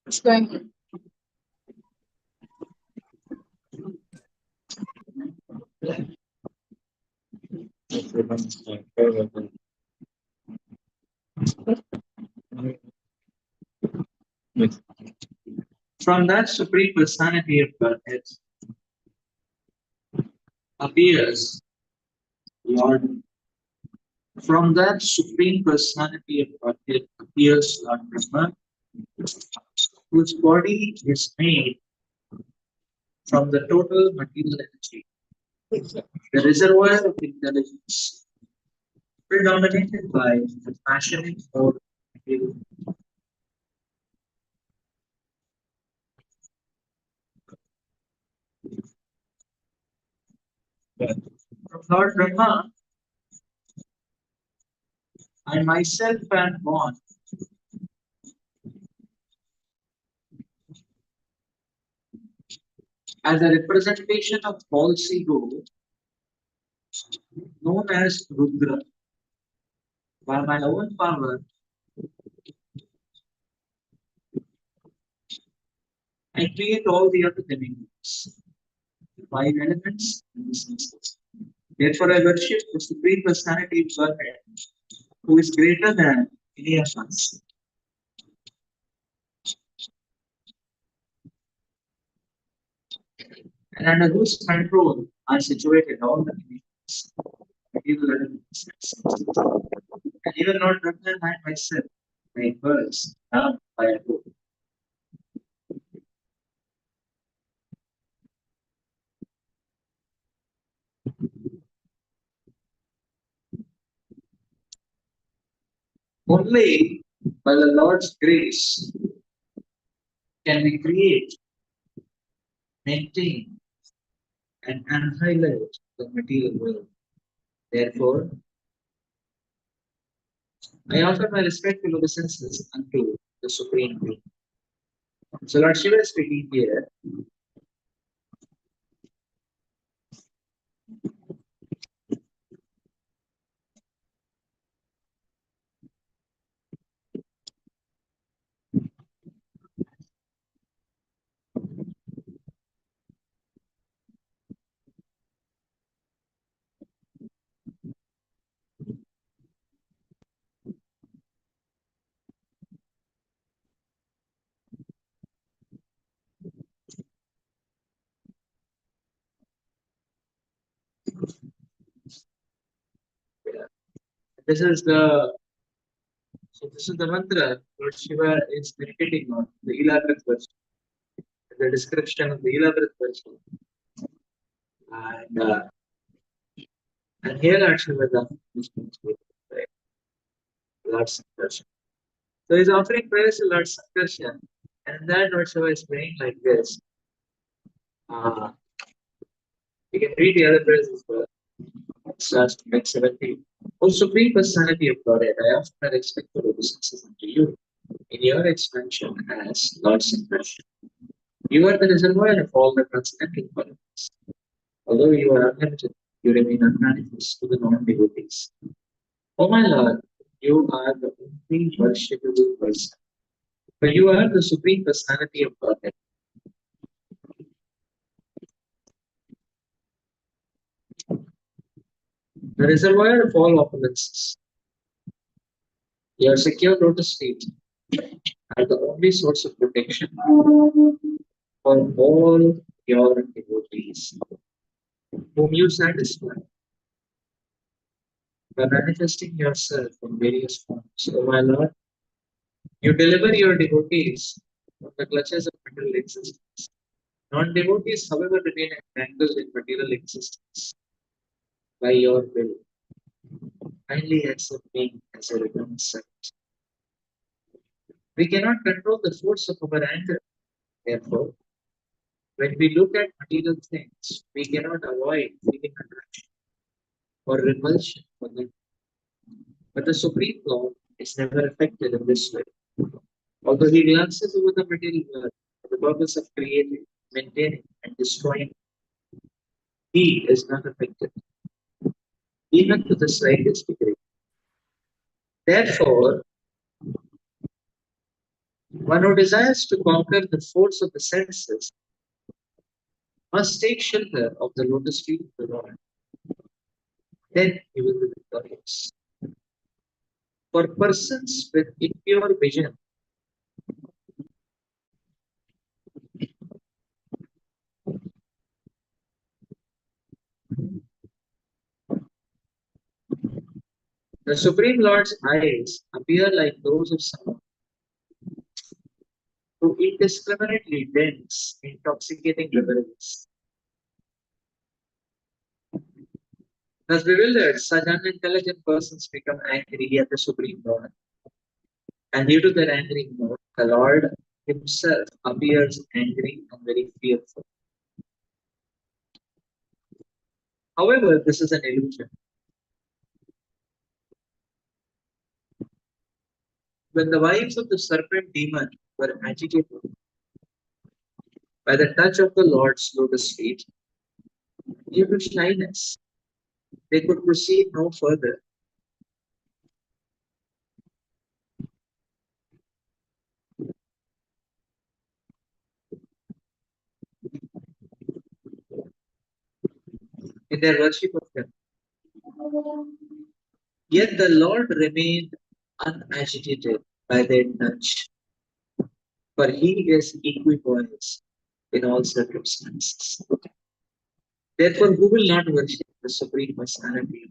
It's going. From that Supreme Personality of Godhead appears Lord. From that Supreme Personality of Godhead appears Lord Brahma, whose body is made from the total material energy, the reservoir of intelligence, predominated by the passionate mode of material. From Lord Brahma, I myself am born as a representation of false ego known as Rudra. By my own power, I create all the other dimensions, the five elements, and the senses. Therefore, I worship the Supreme Personality of Godhead, who is greater than any of us, and under whose control are situated all the dimensions, material elements, and senses. And even Lord Brahma and I myself, my birds, now by a book. Only by the Lord's grace can we create, maintain, and annihilate the material world. Therefore, I offer my respectful obeisances unto the Supreme Being. So Lord Shiva is speaking here. This is the this is the mantra Lord Shiva is meditating on, the elaborate version, the description of the elaborate version. And here Lord Shiva is Lord Sankarshan. So he's offering prayers to Lord Sankarshan, and then Lord Shiva is praying like this. You can read the other prayers as well. It starts to make 17. O Supreme Personality of Godhead, I offer my respectful obeisances unto you in your expansion as Lord Sankarshan. You are the reservoir of all the transcendental qualities. Although you are unlimited, you remain unmanifest to the non-devotees. O my Lord, you are the only worshipable person. For you are the Supreme Personality of Godhead. The reservoir of all opulences. Your secure lotus feet are the only source of protection for all your devotees, whom you satisfy by manifesting yourself in various forms. O my Lord, you deliver your devotees from the clutches of material existence. Non-devotees, however, remain entangled in material existence by your will. Kindly accept me as a return servant. We cannot control the force of our anger. Therefore, when we look at material things, we cannot avoid feeling attraction or repulsion for them. But the Supreme Lord is never affected in this way. Although he glances over the material world for the purpose of creating, maintaining, and destroying, he is not affected, even to the slightest degree. Therefore, One who desires to conquer the force of the senses must take shelter of the lotus feet of the Lord. Then he will be victorious. For persons with impure vision, the Supreme Lord's eyes appear like those of someone who indiscriminately drinks intoxicating beverages. Thus bewildered, such unintelligent persons become angry at the Supreme Lord. And due to their angry mood, the Lord himself appears angry and very fearful. However, this is an illusion. When the wives of the serpent demon were agitated by the touch of the Lord's lotus feet, due to shyness, they could proceed no further. In their worship of him. Yet the Lord remained unagitated by their touch, for he is equipoise in all circumstances. Therefore, who will not worship the Supreme Personality?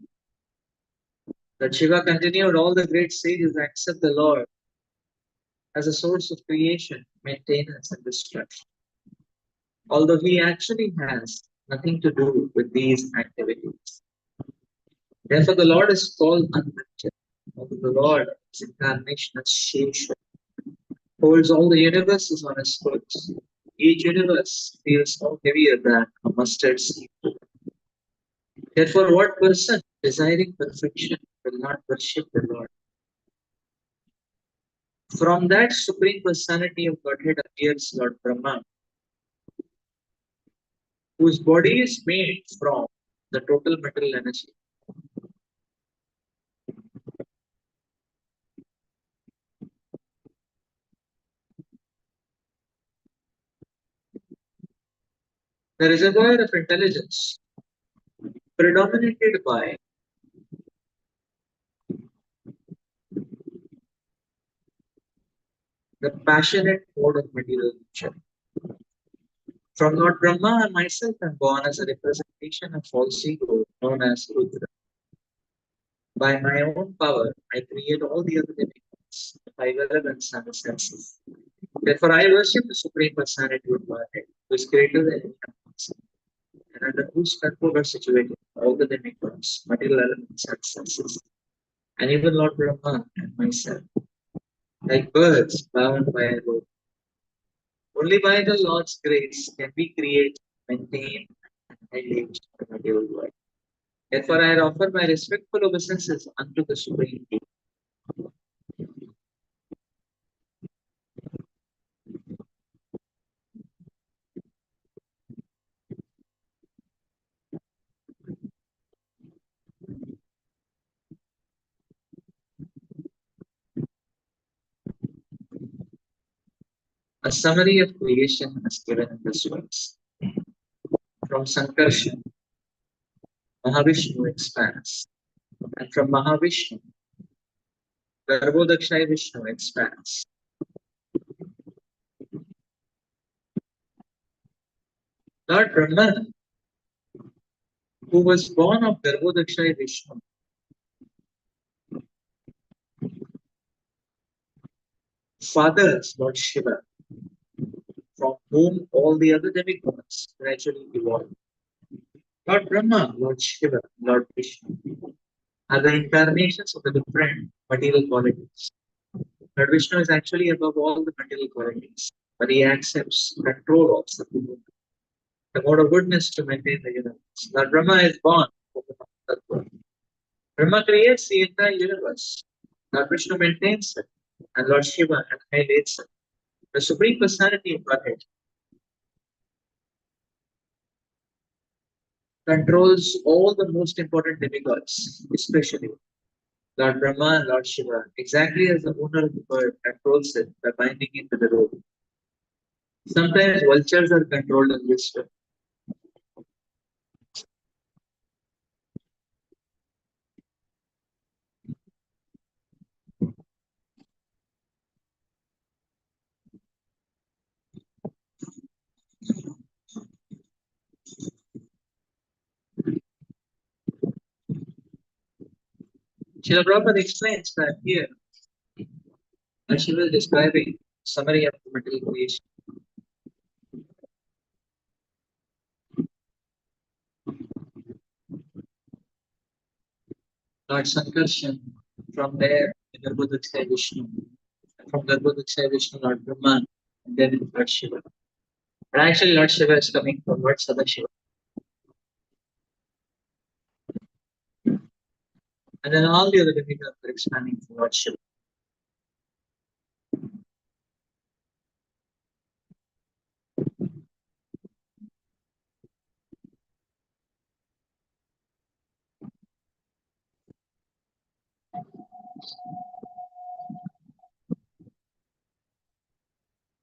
That Shiva continued, all the great sages accept the Lord as a source of creation, maintenance, and destruction, although he actually has nothing to do with these activities. Therefore, the Lord is called unlimited, although the Lord, his incarnation as Shesha, holds all the universes on his foot. Each universe feels no heavier than a mustard seed. Therefore, what person desiring perfection will not worship the Lord? From that Supreme Personality of Godhead appears Lord Brahma, whose body is made from the total material energy. The reservoir of intelligence, predominated by the passionate mode of material nature. From Lord Brahma, I myself am born as a representation of false ego known as Rudra. By my own power, I create all the other demigods, the five elements and the senses. Therefore, I worship the Supreme Personality of Godhead, who is greater than any of and under whose control are situated all the demigods, material elements, and senses, and even Lord Brahma and myself, like birds bound by a rope. Only by the Lord's grace can we create, maintain, and annihilate the material world. Therefore, I offer my respectful obeisances unto the Supreme Being. A summary of creation is given in this verse. From Sankarshan, Mahavishnu expands, and from Mahavishnu, Garbhodakshaya Vishnu expands. Lord Brahman, who was born of Garbhodakshaya Vishnu, fathers Lord Shiva, from whom all the other demigods gradually evolved. Lord Brahma, Lord Shiva, Lord Vishnu are the incarnations of the different material qualities. Lord Vishnu is actually above all the material qualities, but he accepts control also, the mode of goodness to maintain the universe. Lord Brahma is born from the Tattva. Brahma creates the entire universe. Lord Vishnu maintains it, and Lord Shiva annihilates it. The Supreme Personality of Godhead controls all the most important demigods, especially Lord Brahma and Lord Shiva, exactly as the owner of the bird controls it by binding it to the rope. Sometimes vultures are controlled in this way. Srila Prabhupada explains that here, Lord Shiva is describing summary of the material creation. Lord Sankarshan, from there, Garbhodakshay Vishnu, from Garbhodakshay Vishnu, Lord Brahman, and then Lord Shiva. But actually, Lord Shiva is coming from Lord Sadashiva. And then all the other demigods are expanding from Lord Shiva.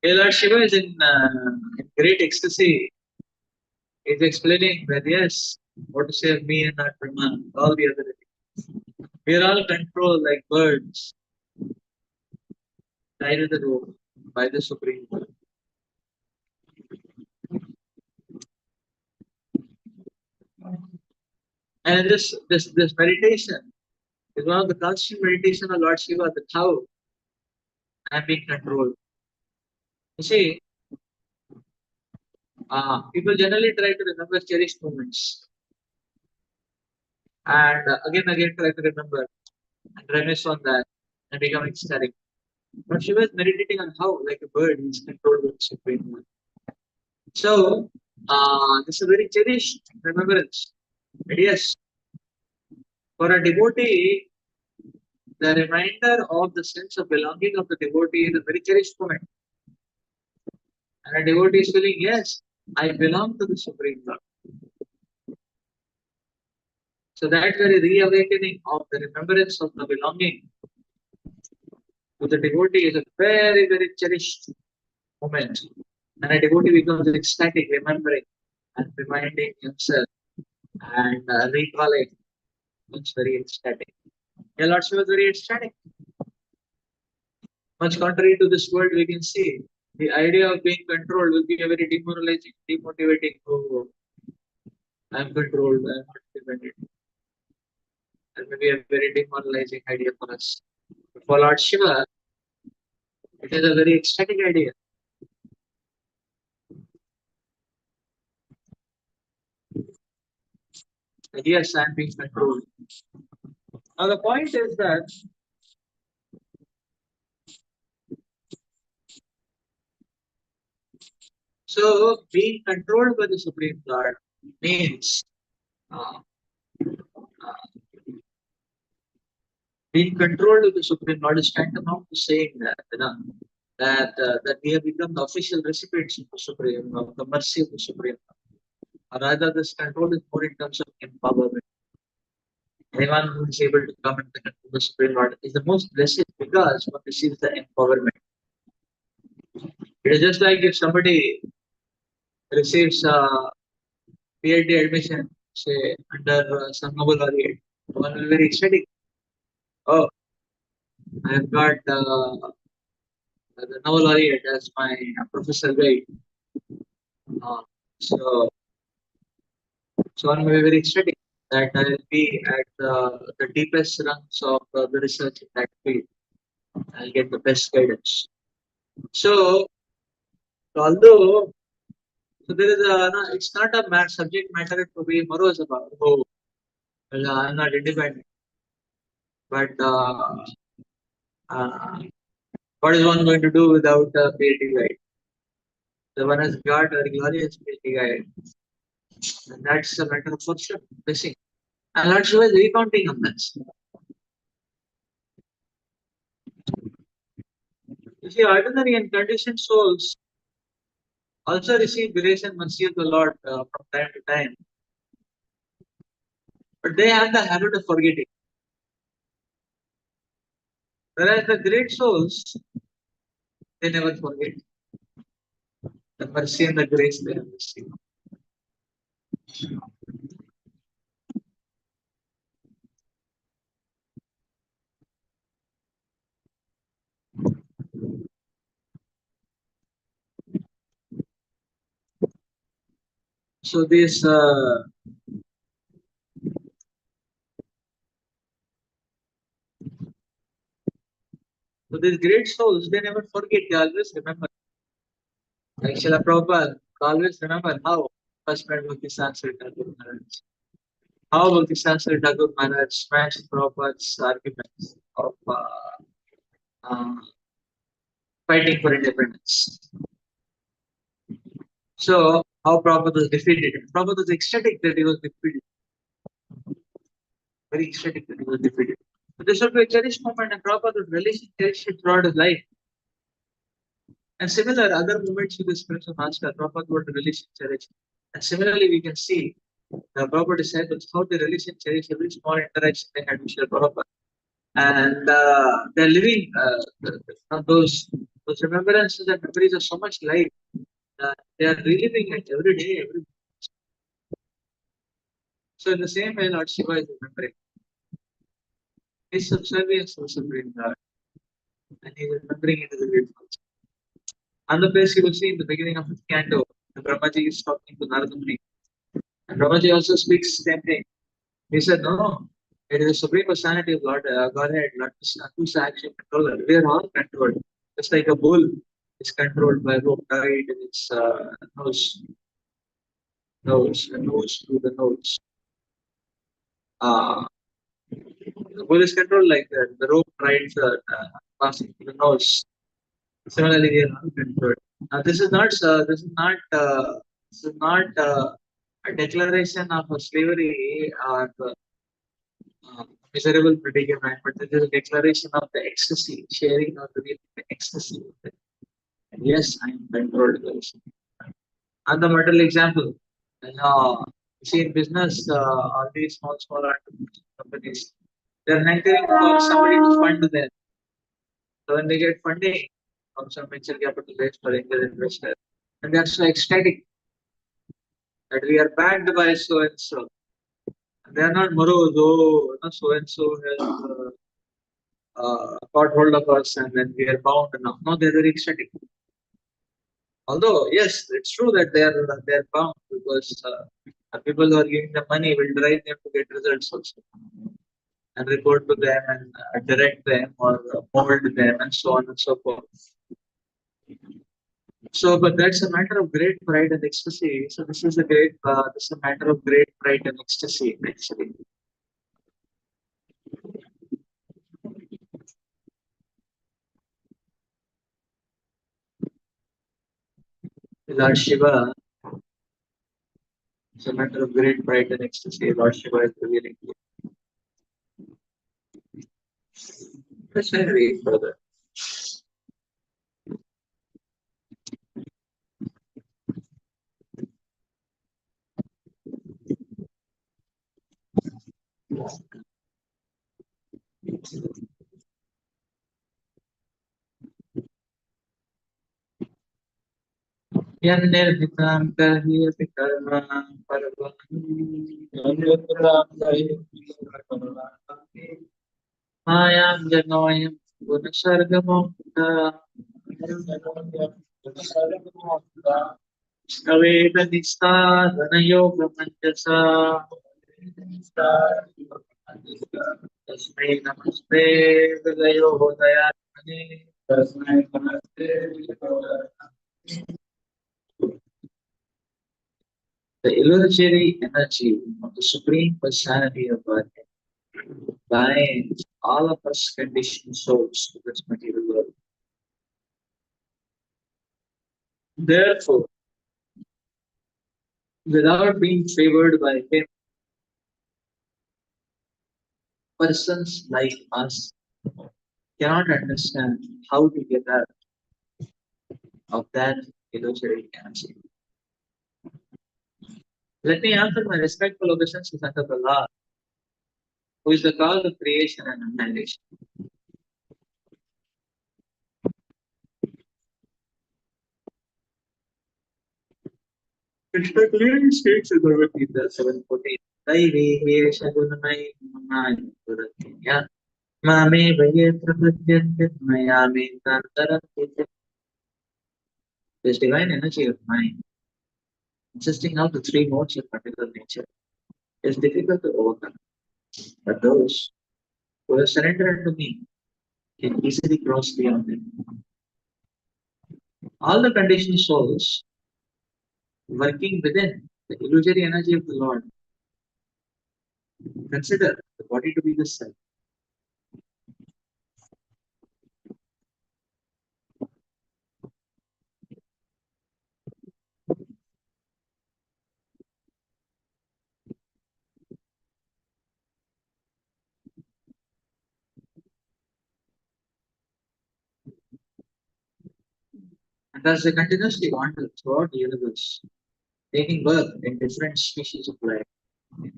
Hey, Lord Shiva is in great ecstasy. He's explaining that yes, what to say of me and not Brahman, all the other demigods. We are all controlled like birds, tied to the rope by the Supreme Lord. And this meditation is one of the constant meditation of Lord Shiva, the how I am being controlled. You see, people generally try to remember cherished moments and again try to remember and reminisce on that and become ecstatic. But Shiva is meditating on how, like a bird, he is controlled with Supreme Lord. So, this is a very cherished remembrance. But yes, for a devotee, the reminder of the sense of belonging of the devotee is a very cherished moment. And a devotee is feeling, yes, I belong to the Supreme Lord. So that very reawakening of the remembrance of the belonging to the devotee is a very, very cherished moment. And a devotee becomes ecstatic, remembering and reminding himself and recalling. It's very ecstatic. Yeah, Lord Shiva was very ecstatic. Much contrary to this world, we can see the idea of being controlled will be a very demoralizing, demotivating. Oh, I'm controlled, I'm not dependent. That may be a very demoralizing idea for us. But for Lord Shiva, it is a very ecstatic idea. That yes, I'm being controlled. Now the point is that so being controlled by the Supreme Lord means uh, uh, being controlled by the Supreme Lord is tantamount to saying that that we have become the official recipients of the Supreme, of the mercy of the Supreme Lord. Or rather, this control is more in terms of empowerment. Anyone who is able to come and control the Supreme Lord is the most blessed because one receives the empowerment. It is just like if somebody receives PhD admission, say under some Nobel laureate, one will be very ecstatic. Oh, I have got the Nobel laureate as my professor guide. Uh, so, so one will be very ecstatic that I will be at the deepest rungs of the research in that field. I'll get the best guidance. So, although so there is a no, it's not a subject matter to be morose about. Oh, well, I'm not independent, but uh, what is one going to do without a PhD guide? The one has got a glorious PhD guide, and that's a matter of fortune, blessing. And Lord Shiva is recounting on this. You see, ordinary and conditioned souls also receive grace and mercy of the Lord from time to time, but they have the habit of forgetting. Whereas the great souls, they never forget the mercy and the grace they have received. So these great souls, they never forget, they always remember. Like Srila Prabhupada always remember how first met Bhakti Sansari Thakur Maharaj. How Bhakti Sansari Thakur Maharaj smashed Prabhupada's arguments of uh, fighting for independence. So, how Prabhupada was defeated. Prabhupada was ecstatic that he was defeated. Very ecstatic that he was defeated. So this would be a cherished moment, and Prabhupada would relish and cherish it throughout his life. And similar other moments with his spiritual master, Prabhupada would relish and cherish. And similarly, we can see the Prabhupada disciples, how they relish and cherish every small interaction they had with Srila Prabhupada. And they're living those remembrances and memories of so much life. They are reliving it every day, every. So in the same way, Lord Shiva is remembering his subservience to the Supreme God, and he is remembering it as a great function. And the place you will see in the beginning of the canto, the Brahmaji is talking to Narada Muni. And Brahmaji also speaks the same thing. He said, no, it is the Supreme Personality of Godhead, not who's actually controller. We are all controlled. Just like a bull is controlled by rope tied in its nose to the nose. The bull is controlled like that. The rope rides passing to the nose. Similarly, we are not controlled. This is not a declaration of a slavery or miserable predicament, but this is a declaration of the ecstasy, sharing of the ecstasy. And yes, I am controlled. And the material example, you see in business, all these small companies, they're hankering for somebody to fund them. So when they get funding from some venture capitalist or angel investor, and they're so ecstatic that we are backed by so and so. They are not morose, oh, so and so has got hold of us and then we are bound now. No, they're very ecstatic. Although, yes, it's true that they're bound because people who are giving them money will drive them to get results also and report to them and direct them or mold them and so on and so forth. So, but that's a matter of great pride and ecstasy. So this is a matter of great pride and ecstasy actually. Lord Shiva, it's a matter of great pride and ecstasy. Lord Shiva is revealing to you. Let's read further. Yanirvitam karhiyati karma parvani mayam janoyam gunasargamokta Aveda yoga manjasa Tasmai namaste Vidayo Dayatmane Tasmai namaste The illusory energy of the Supreme Personality of Godhead binds all of us conditioned souls to this material world. Therefore, without being favored by Him, persons like us cannot understand how to get out of that illusory energy. Let me offer my respectful obeisances unto the Lord, who is the cause of creation and annihilation. Krishna clearly states in Bhagavad Gita 7:14, Daivi Shagunamai Mamai Puratya Mame Vaye Prapadyante Mayame Tantarapite. This divine energy of mind, consisting of the three modes of particular nature, is difficult to overcome. But those who have surrendered to me can easily cross beyond it. All the conditioned souls working within the illusory energy of the Lord consider the body to be the self. And thus they continuously wander throughout the universe, taking birth in different species of life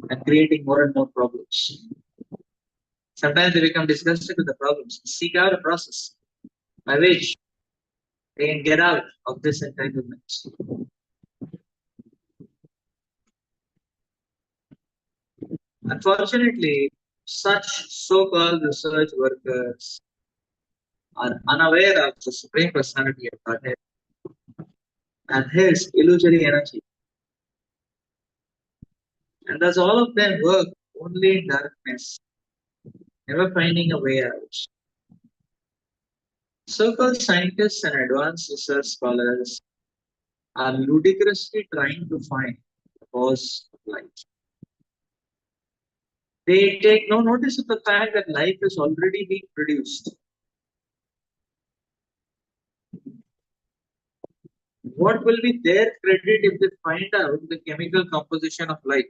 and creating more and more problems. Sometimes they become disgusted with the problems, seek out a process by which they can get out of this entanglement. Unfortunately, such so-called research workers are unaware of the Supreme Personality of Godhead and His illusory energy. And thus all of them work only in darkness, never finding a way out. So-called scientists and advanced research scholars are ludicrously trying to find the cause of life. They take no notice of the fact that life is already being produced. What will be their credit if they find out the chemical composition of life?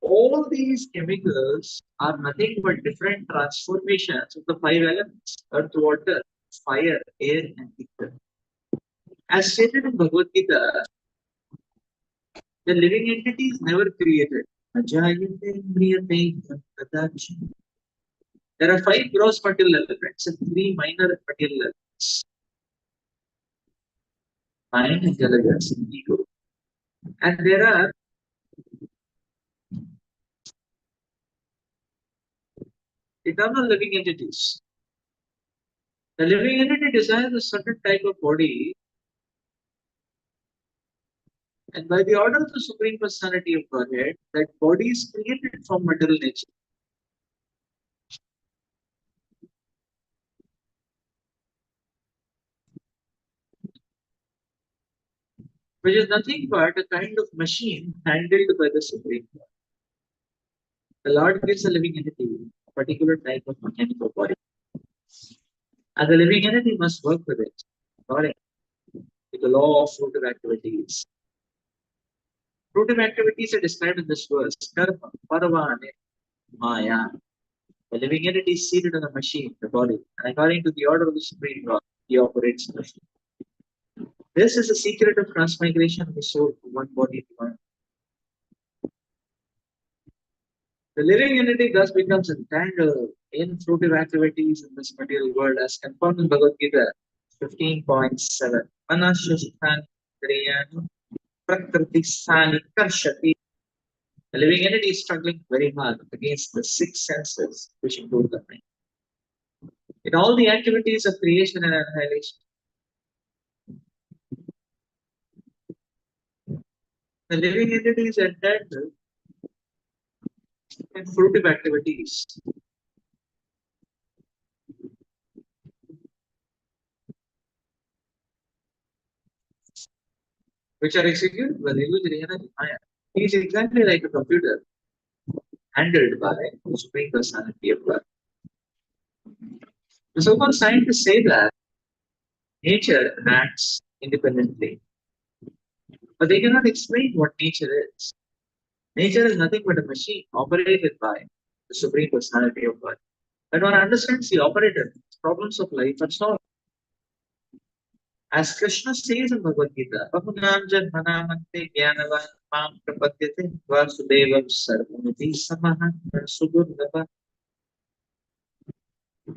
All these chemicals are nothing but different transformations of the five elements: earth, water, fire, air, and ether. As stated in Bhagavad Gita, the living entity is never created. There are five gross material elements and three minor material elements: mind, intelligence, and ego. And there are eternal living entities. The living entity desires a certain type of body, and by the order of the Supreme Personality of Godhead, that body is created from material nature. Which is nothing but a kind of machine handled by the Supreme God. The Lord gives a living entity a particular type of mechanical body, and the living entity must work with it according to the law of fruitive activities. Fruitive activities are described in this verse: Karma, Paravane, Maya. The living entity is seated on the machine, the body, and according to the order of the Supreme God, he operates the machine. This is the secret of transmigration of the soul from one body to another. The living entity thus becomes entangled in fruitive activities in this material world, as confirmed in Bhagavad Gita 15.7. Manashasthani Kriyanu Prakriti Sani Karshati. The living entity is struggling very hard against the six senses, which include the mind. In all the activities of creation and annihilation, the living entity is entangled in fruitive activities, which are executed by the illusory energy Maya. He is exactly like a computer handled by the Supreme Personality of God. The so-called scientists say that nature acts independently, but they cannot explain what nature is. Nature is nothing but a machine operated by the Supreme Personality of God. When one understands the operator, problems of life are solved. As Krishna says in Bhagavad Gita, Bahunam Janmanamante Gyanavan Mam Prapadyate Vasudevam Sarvamiti Samaha Sudurlabha.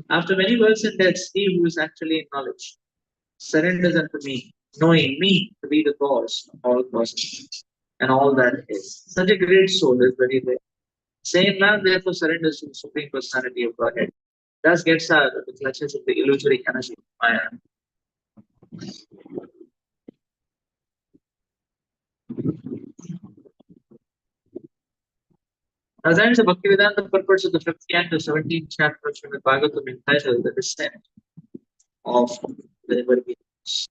After many births and deaths, he who is actually in knowledge surrenders unto me knowing me to be the cause of all causes and all that is. Such a great soul is very rare. Same man therefore surrenders to the Supreme Personality of Godhead. Thus gets out of the clutches of the illusory energy of Maya. As ends the Bhaktivedanta purpose of the 5th canto, 17th chapter of Srimad-Bhagavatam entitled The Descent of the Everbeings.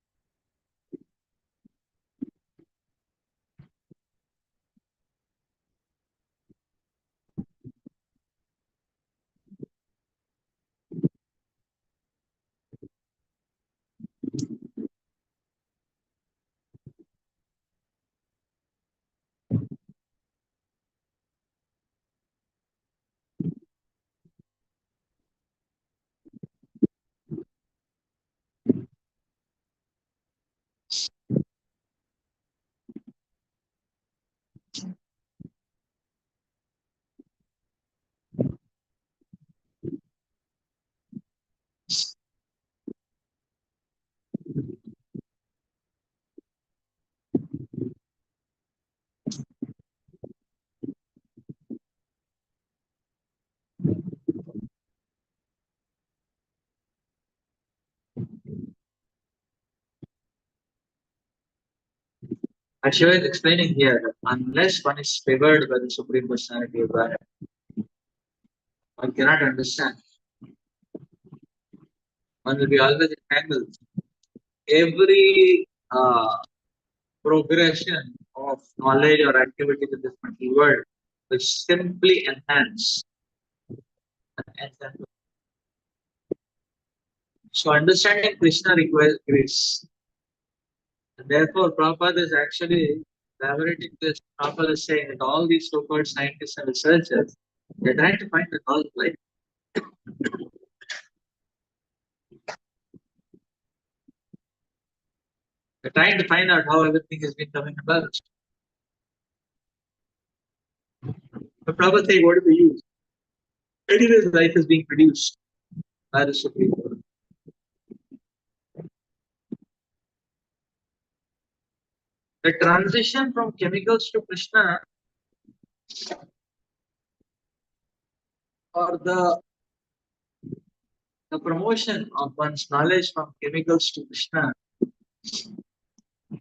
And Shiva is explaining here that unless one is favored by the Supreme Personality of Godhead, one cannot understand. One will be always entangled. Every progression of knowledge or activity in this material world will simply enhance and enhance. So understanding Krishna requires grace. And therefore, Prabhupada is actually elaborating this. Prabhupada is saying that all these so-called scientists and researchers, they're trying to find the cause of life. They're trying to find out how everything has been coming about. But Prabhupada saying, what is the use? Anyways, life is being produced by the Supreme Lord. The transition from chemicals to Krishna, or the promotion of one's knowledge from chemicals to Krishna,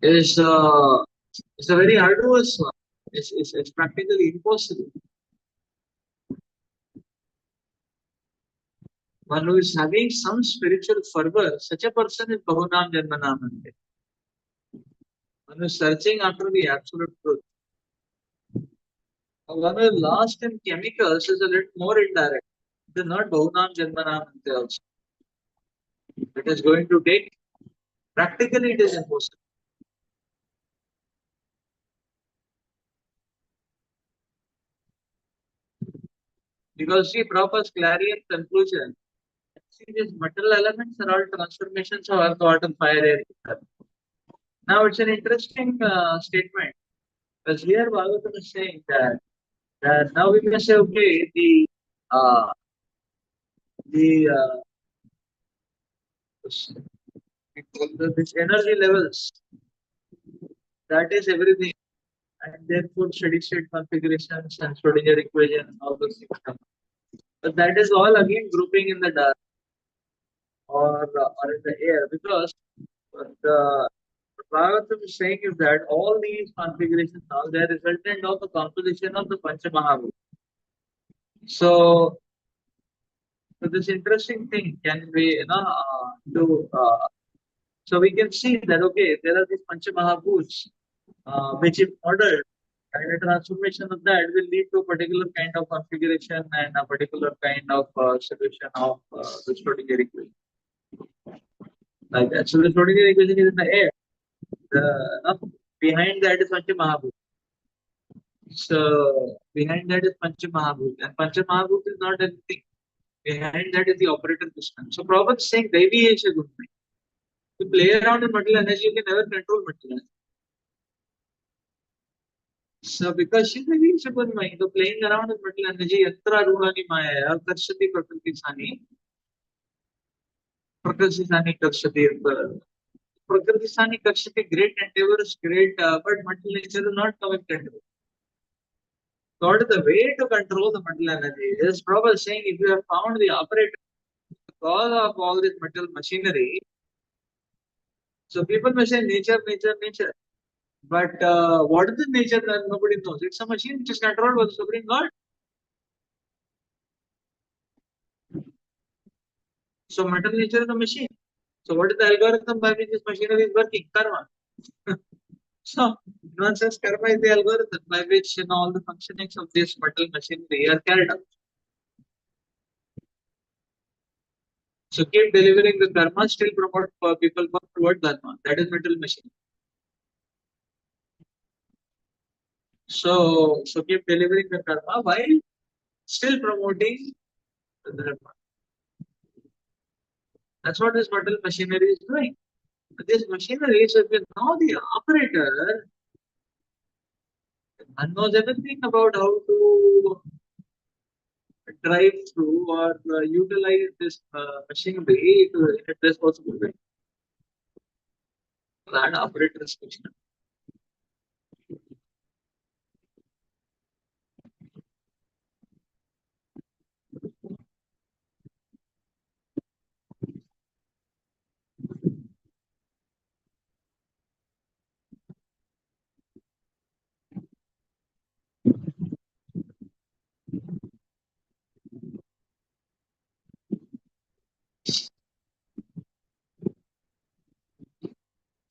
is a very arduous one. It's practically impossible. One who is having some spiritual fervor, such a person is Bahunam Janmanamante. One who is searching after the absolute truth. One who is lost in chemicals is a little more indirect. It is not Bahunam Janmanamante also. It is going to take, practically it is impossible. Because see, Prabhupada's clarion conclusion, see, these material elements are all transformations of earth, water, fire, air. Now, it's an interesting statement. Because here Bhagavatam is saying that now we may say, okay, uh, the this energy levels, that is everything, and therefore steady state configurations and Schrodinger equation, all those things come. But that is all again grouping in the dark or in the air, because the Bhagavatam is saying is that all these configurations now they are resultant of the composition of the Pancha Mahabhuta. So, this interesting thing can be, so we can see that okay, there are these Pancha Mahabhuts, which if ordered, and a transformation of that will lead to a particular kind of configuration and a particular kind of solution of the Schrodinger equation. Like that. So the Schrodinger equation is in the air. Behind that is Pancha Mahabhut. So behind that is Pancha Mahabhut, and Pancha Mahabhut is not anything. Behind that is the operator system. So Prabhupada is saying Devi is a good thing. To play around with material energy, you can never control material energy. So because she is a good mind, so playing around with material energy, yatra rulani maya, karshati prakriti sani, karshati. Prakriti Karshake, great endeavors, great, but mental nature is not coming to endeavor. So what is the way to control the mental energy? Is Prabhupada saying if you have found the operator, the cause of all this mental machinery, so people may say nature, nature, nature. But what is the nature that nobody knows? It's a machine which is controlled by the Supreme Lord. So mental nature is a machine. So what is the algorithm by which this machinery is working? Karma. So one says karma is the algorithm by which all the functionings of this mental machinery are carried out. So keep delivering the karma, still promote people toward dharma. That is mental machine. So keep delivering the karma while still promoting the dharma. That's what this mental machinery is doing. This machinery, so if you know the operator and knows everything about how to drive through or utilize this machinery in a best possible way. That operator is question.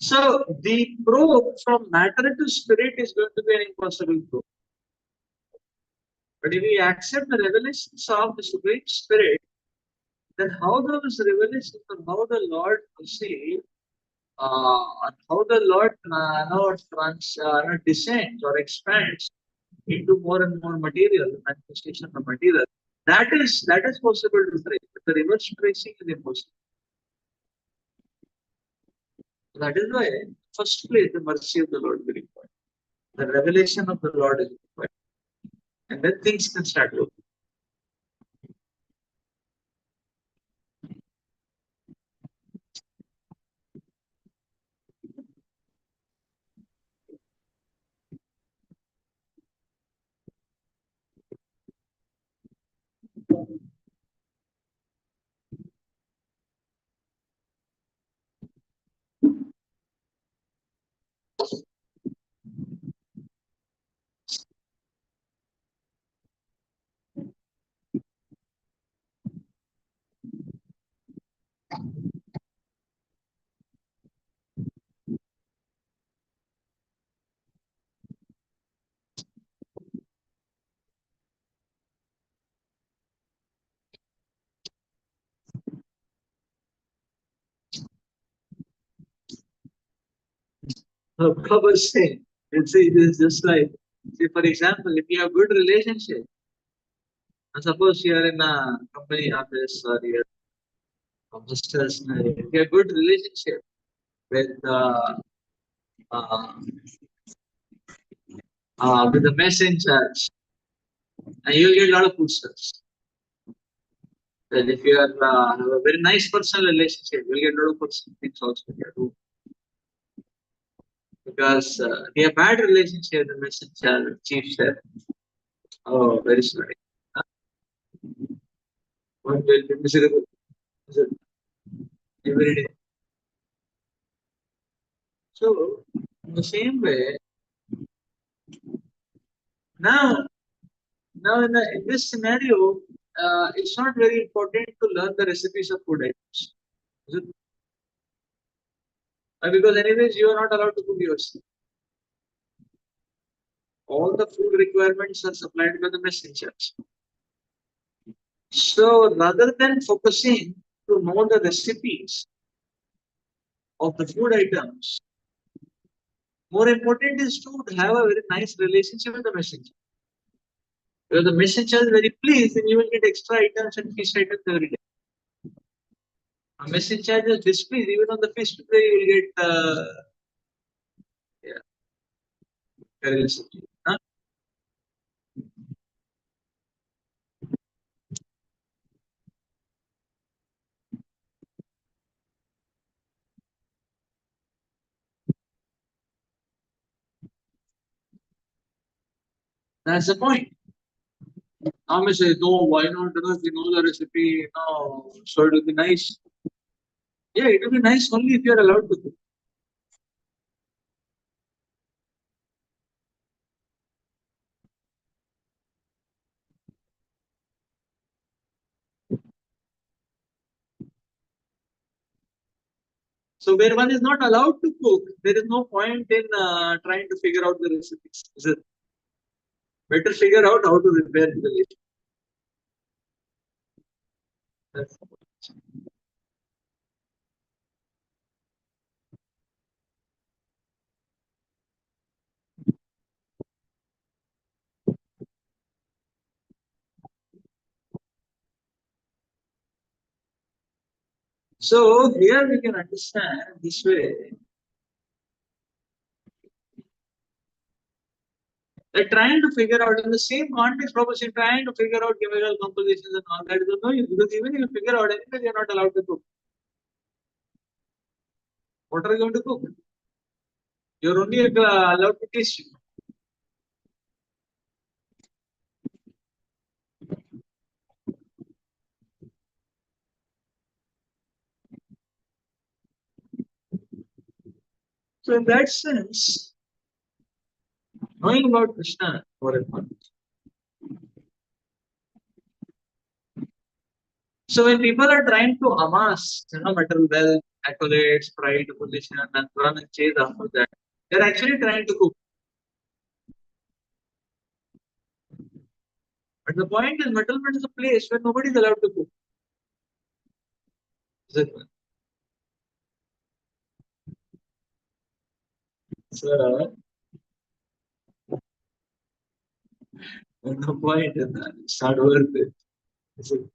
So the probe from matter to spirit is going to be an impossible probe. But if we accept the revelations of the Supreme Spirit, then how those revelations and how the Lord perceives and how the Lord descends or expands into more and more material, manifestation of material, that is possible to trace. But the reverse tracing is impossible. That is why, first place, the mercy of the Lord will be required. The revelation of the Lord is required. And then things can start looking. Prabhupada is saying, it is just like, say, for example, if you have good relationship, and suppose you are in a company office or you're a business, if you have good relationship uh, with the mess in charge, and you'll get a lot of food stuffs. And if you have a very nice personal relationship, you'll get a lot of personal things also here. Because we have bad relationship with the messenger, chief chef. Oh, very sorry. One will be miserable every day. So, in the same way, now, in this scenario, it's not very important to learn the recipes of food items. Is it? Because anyways, you are not allowed to cook yourself. All the food requirements are supplied by the messengers. So rather than focusing to know the recipes of the food items, more important is to have a very nice relationship with the messenger. If the messenger is very pleased, then you will get extra items and fish items every day. A messenger is displeased, even on the fish day you will get yeah, very less. Huh? That's the point. Amish says, no, why not? If you know the recipe, no, so it will be nice. Yeah, it will be nice only if you are allowed to cook. So where one is not allowed to cook, there is no point in trying to figure out the recipes. Is it better figure out how to repair the dish? So here we can understand this way that trying to figure out in the same context proposition, trying to figure out chemical compositions and all that is of no use, because even if you figure out anything, you're not allowed to cook. What are you going to cook? You're only allowed to taste it. So in that sense, knowing about Krishna more important. So when people are trying to amass, material wealth, accolades, pride, position, and run and chase after that, they're actually trying to cook. But the point is, Metalment is a place where nobody is allowed to cook. Is it? So, no point in that. It's not worth it. Is it?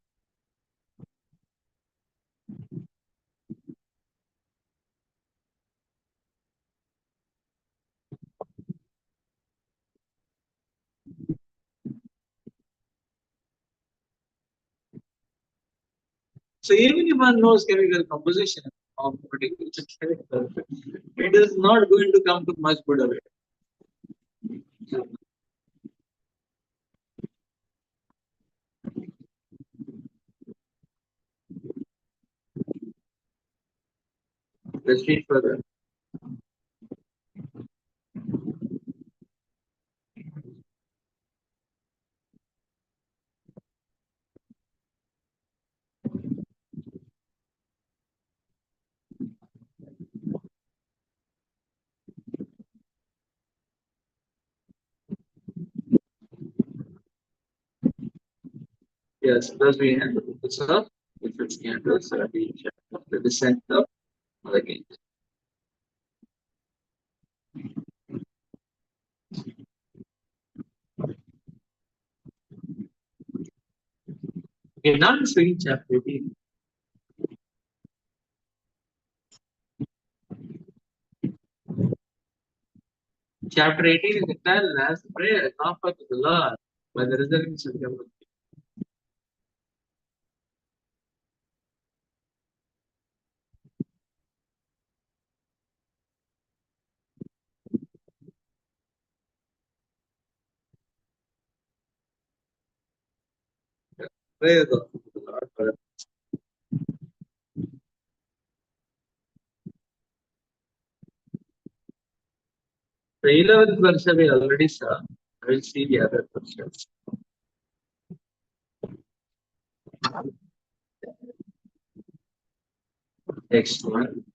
So even if one knows chemical composition of a particular chemical, it is not going to come to much good of it. Let's read further. Yes, thus we end the episode, which is the end of the descent of the king. Okay, now let's read chapter 18. Chapter 18 is entitled as prayer offered to the Lord by the resurrection of the prayer of the Lord. The 11th verse we already saw. I will see the other verses. Next one.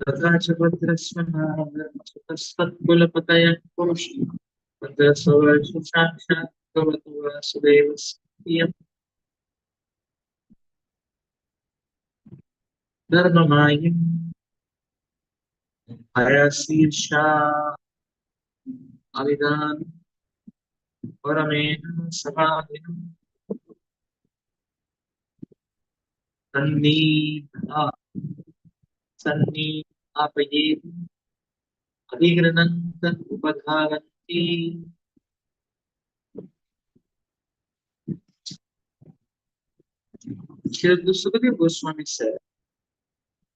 तथा च भद्रस्वनामस्तत्कुलपतयः पुरुषः भद्रसोऽसु साक्षात् भगवतो वासुदेवस्य धर्ममायं हयशीर्षा अविदान परमेण समाधिनं सन्निधा सन्निधापयेत् अधिगृह्णन्तं उपधावन्ति. Srila Sukadeva Goswami said,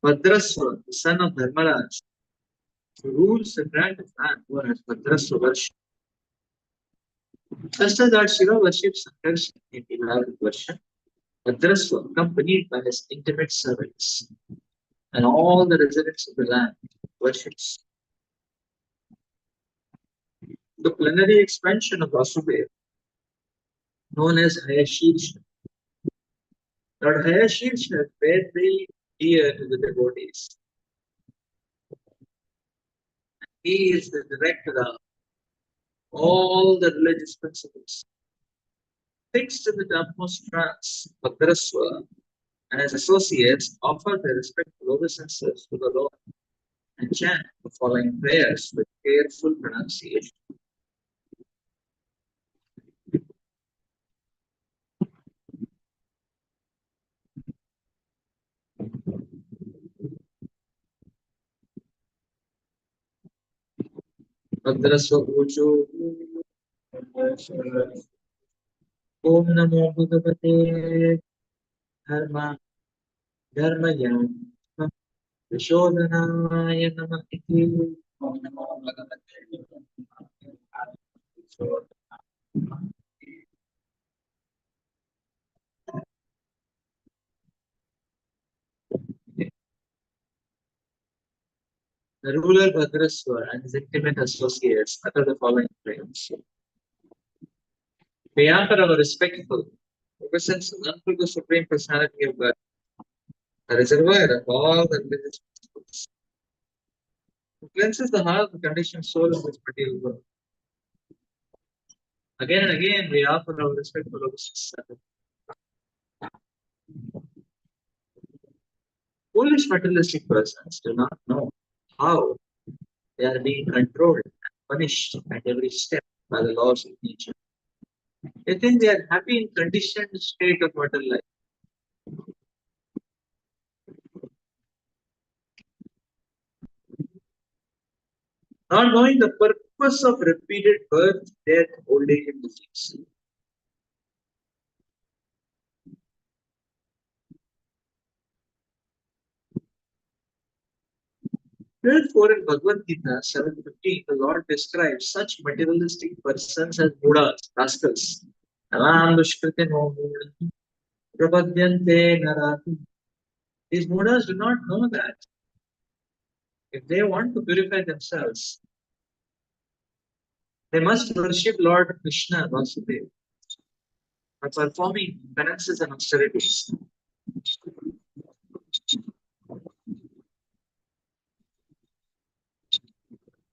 Bhadrasva, the son of Dharmaraj, rules the grand man known as Bhadrasva worship. Just as our Shiva worships Sankarshan in 11th version, Bhadrasva, accompanied by his intimate servants and all the residents of the land, worships. The plenary expansion of Vasudeva, known as Hayashirsha. Lord Hayashirsha is very dear to the devotees. He is the director of all the religious principles. Fixed in the topmost trance, Bhadrasva and his associates offer their respectful obeisances to the Lord and chant the following prayers with careful pronunciation. Bhadrasva Uchu Om Namo Bhagavate Dharma Dharmayam Vishodhanaya Namah Om Namo Bhagavate The ruler Bhadrasva and his intimate associates utter the following prayers. We offer our respectful obeisances unto the Supreme Personality of God, the reservoir of all the religious principles, who cleanses the heart of the conditioned soul of this material world. Again and again, we offer our respectful obeisances. Foolish materialistic persons do not know how they are being controlled and punished at every step by the laws of nature. They think they are happy in conditioned state of mortal life. Not knowing the purpose of repeated birth, death, old age, and disease. Therefore, in Bhagavad Gita 7:15, the Lord describes such materialistic persons as Buddhas, rascals. Alam dushkriti no mudam, prapadyante narati. These Buddhas do not know that if they want to purify themselves, they must worship Lord Krishna Vasudeva by performing penances and austerities.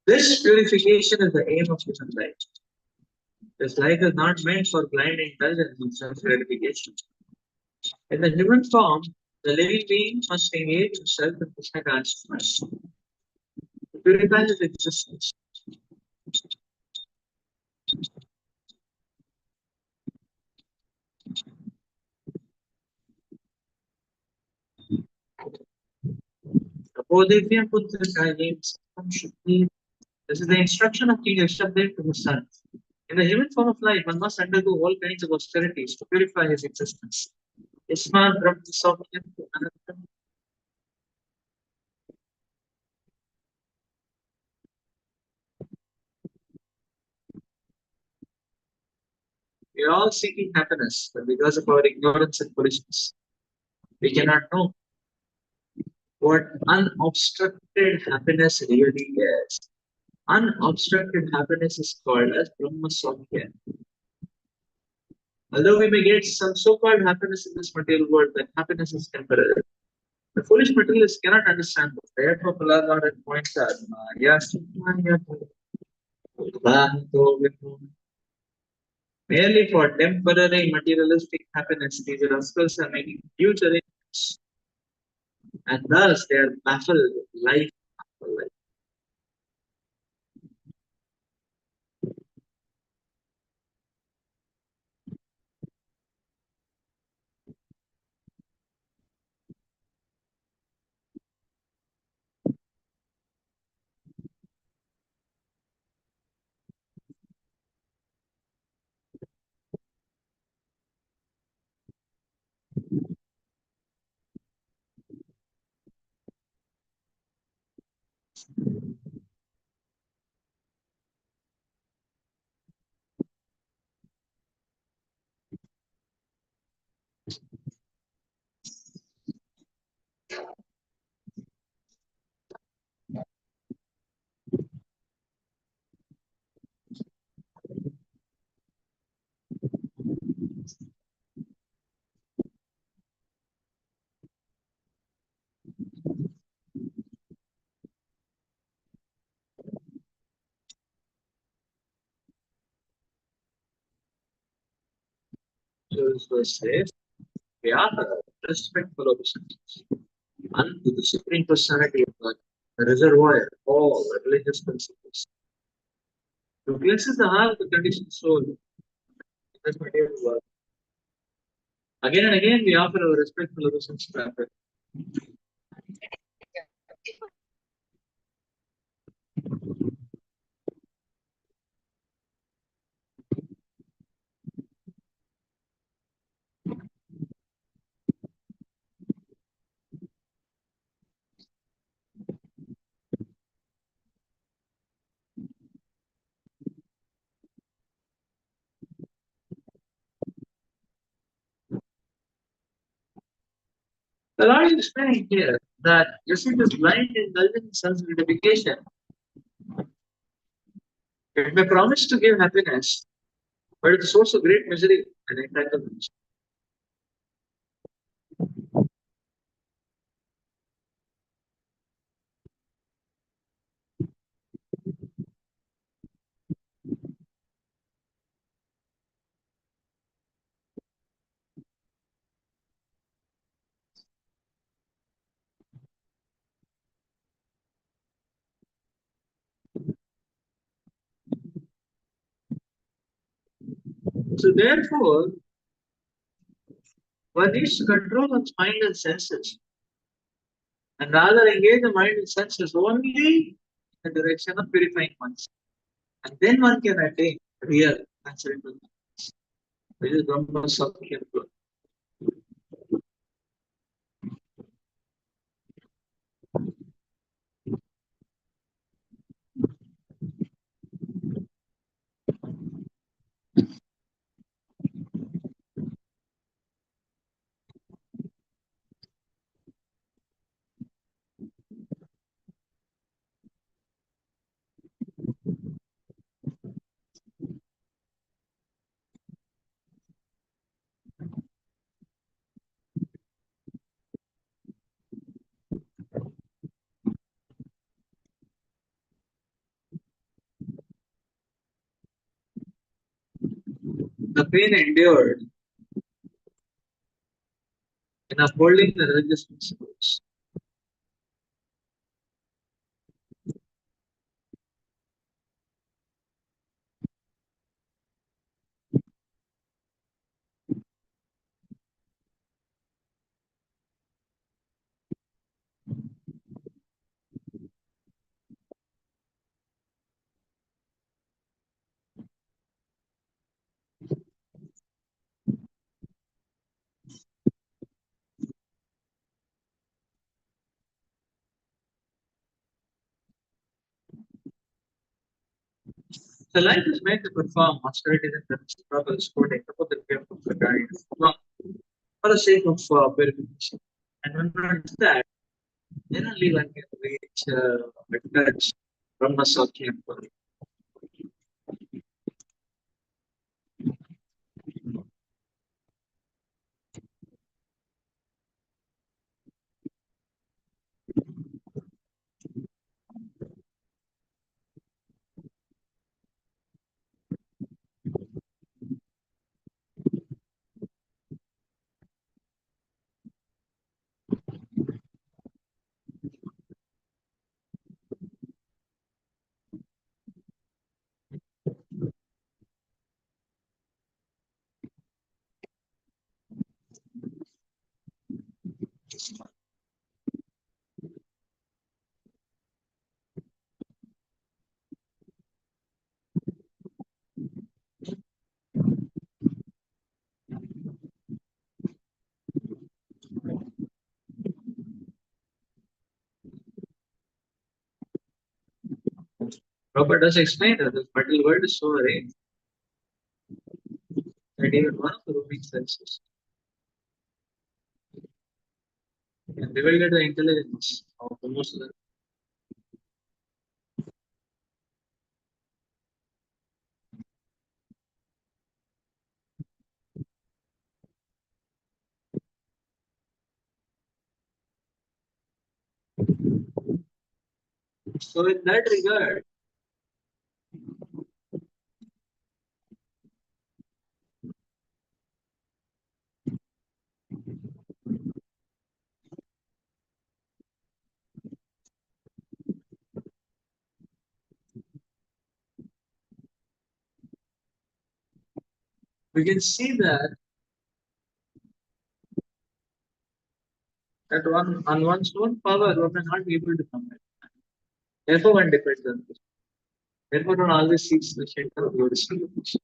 This purification is the aim of human life. This life is not meant for blind indulgence and self-gratification. In the human form, the living being must engage himself in Krishna consciousness to purify his existence. This is the instruction of King Rishabdev to his son. In the human form of life, one must undergo all kinds of austerities to purify his existence. Isman Brahma Saumyam Anantam. We are all seeking happiness, but because of our ignorance and foolishness, we cannot know what unobstructed happiness really is. Unobstructed happiness is called as Brahma Saumya. Although we may get some so-called happiness in this material world, that happiness is temporary. The foolish materialists cannot understand this. Therefore, Prahlad points out, merely for temporary materialistic happiness, these rascals are making huge arrangements, and thus they are baffled life after life. So this verse says, Vyata, respectful of the senses, unto the Supreme Personality of God, the reservoir of all religious principles. To cleanses the heart of the conditioned soul. That's my dear word. Again and again, we offer our respectful obeisance to our The Lord is explaining here that Yosef is blind and indulgent in sense gratification. It may promise to give happiness, but it's a source of great misery and entitlement. So therefore, one needs to control one's mind and senses, and rather engage the mind and senses only in the direction of purifying oneself. And then one can attain real transcendental knowledge, which is Brahma Sakya. The pain endured in upholding the religious principles. The life is made to perform austerities and penance, proper sporting, for the care of the dying, for the sake of purification. And when one does that, then only one can reach a touch Brahma Sakya. Prabhupada does explain that this material world is so arranged that even one of the ruling senses and bewildered the intelligence of the Muslim. So in that regard, we can see that one on one's own power one may not be able to come. Therefore, one depends on this. Therefore, one always seeks the shelter of Lord's salvation.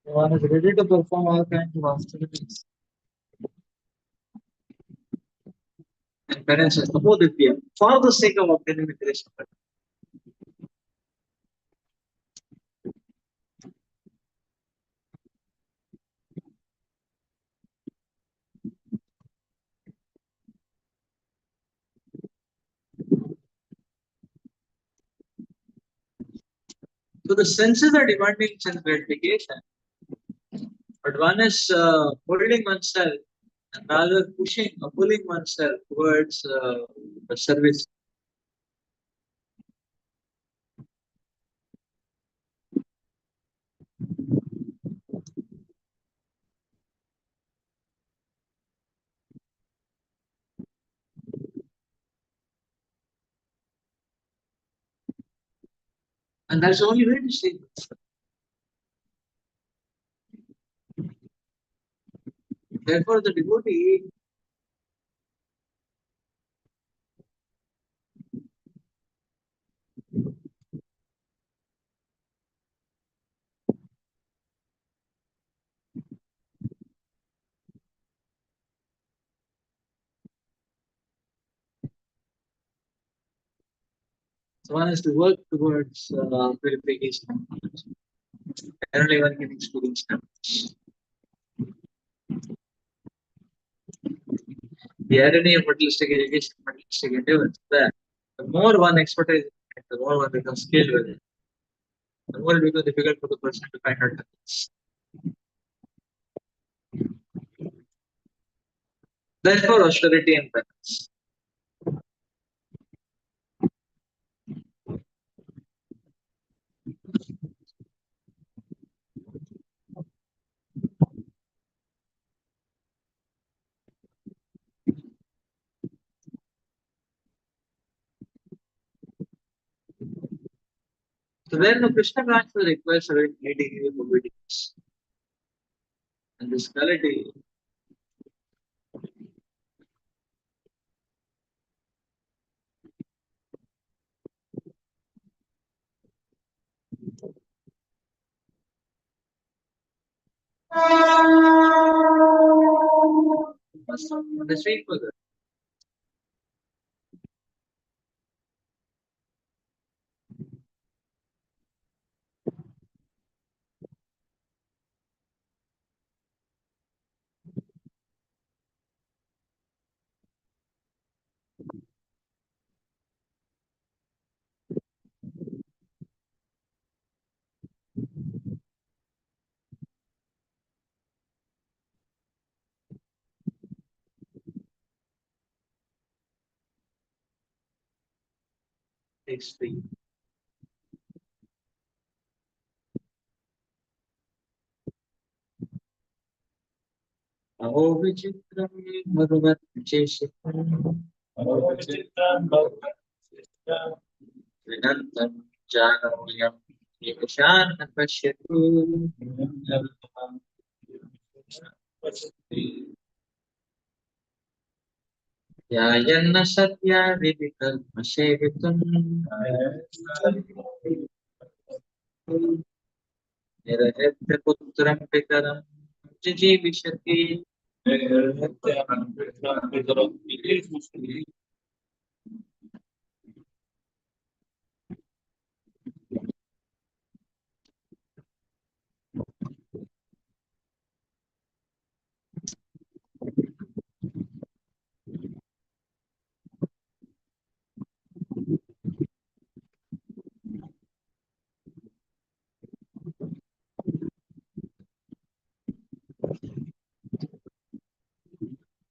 One is ready to perform all kinds of austerities and penances, Tapodipya, for the sake of obtaining the grace of God. So the senses are demanding sense gratification, but one is holding oneself and rather pushing or pulling oneself towards the service. And that's the only way to see it. Therefore, the devotee so one has to work towards purification. Only one can experience them. The irony of materialistic education, materialistic endeavors, is that the more one expertise, the more one becomes skilled with it, the more it becomes difficult for the person to find out happiness. Therefore, austerity and penance. So, where no Krishna consciousness requires a very high degree of obedience. And this quality must not be sweet for them. Extreme. Aho vichitram bhagavat cheshikam vinantam janamyam yekashan pashyatu yayanna satya vidikalpa sevitum nirahitya putram pitaram jijivishati.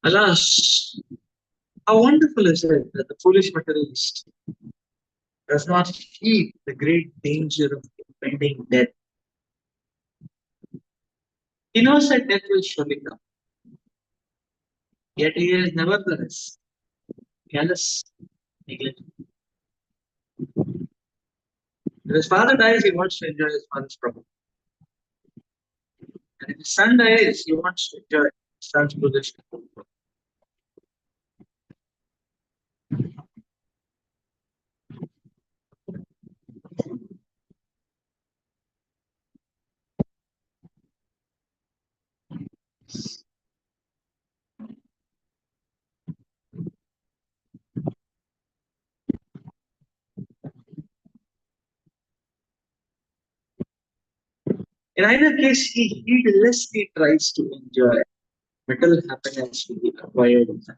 Alas, how wonderful is it that the foolish materialist does not heed the great danger of impending death. He knows that death will surely come, yet he is nevertheless careless, negligent. If his father dies, he wants to enjoy his father's property. And if his son dies, he wants to enjoy his son's position. In either case, he heedlessly tries to enjoy material happiness to be acquired in time.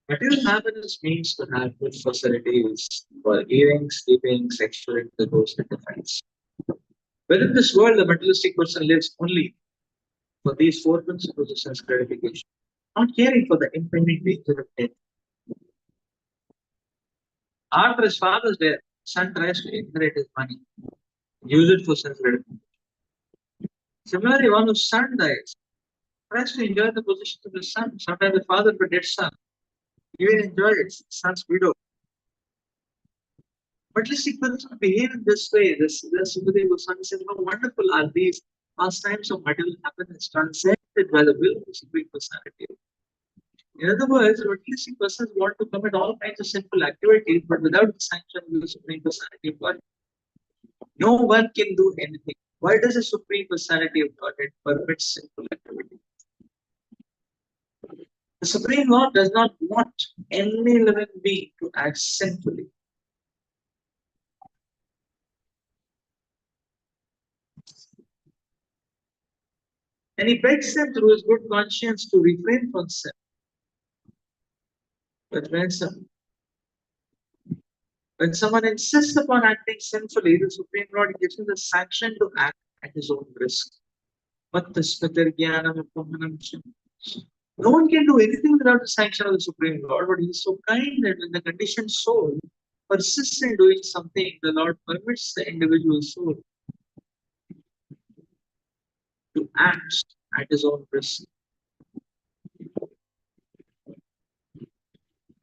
Material happiness means to have good facilities for eating, sleeping, sexual intercourse, and defense. Within this world, the materialistic person lives only for these four principles of sense gratification, not caring for the impending danger of death. After his father's death, son tries to inherit his money, use it for sense gratification. Similarly, one whose son dies tries to enjoy the position of his son. Sometimes the father forgets son, even enjoys son's widow. But let's see, people behave in this way. This Sukadeva Goswami says, how wonderful are these pastimes of material happiness transcended by the will of the Supreme Personality. In other words, materialistic persons want to commit all kinds of sinful activities, but without the sanction of the Supreme Personality of God, no one can do anything. Why does the Supreme Personality of Godhead permit sinful activity? The Supreme Lord does not want any living being to act sinfully. And he begs them through his good conscience to refrain from sin. But when someone insists upon acting sinfully, the Supreme Lord gives him the sanction to act at his own risk. No one can do anything without the sanction of the Supreme Lord, but he is so kind that when the conditioned soul persists in doing something, the Lord permits the individual soul to act at his own risk.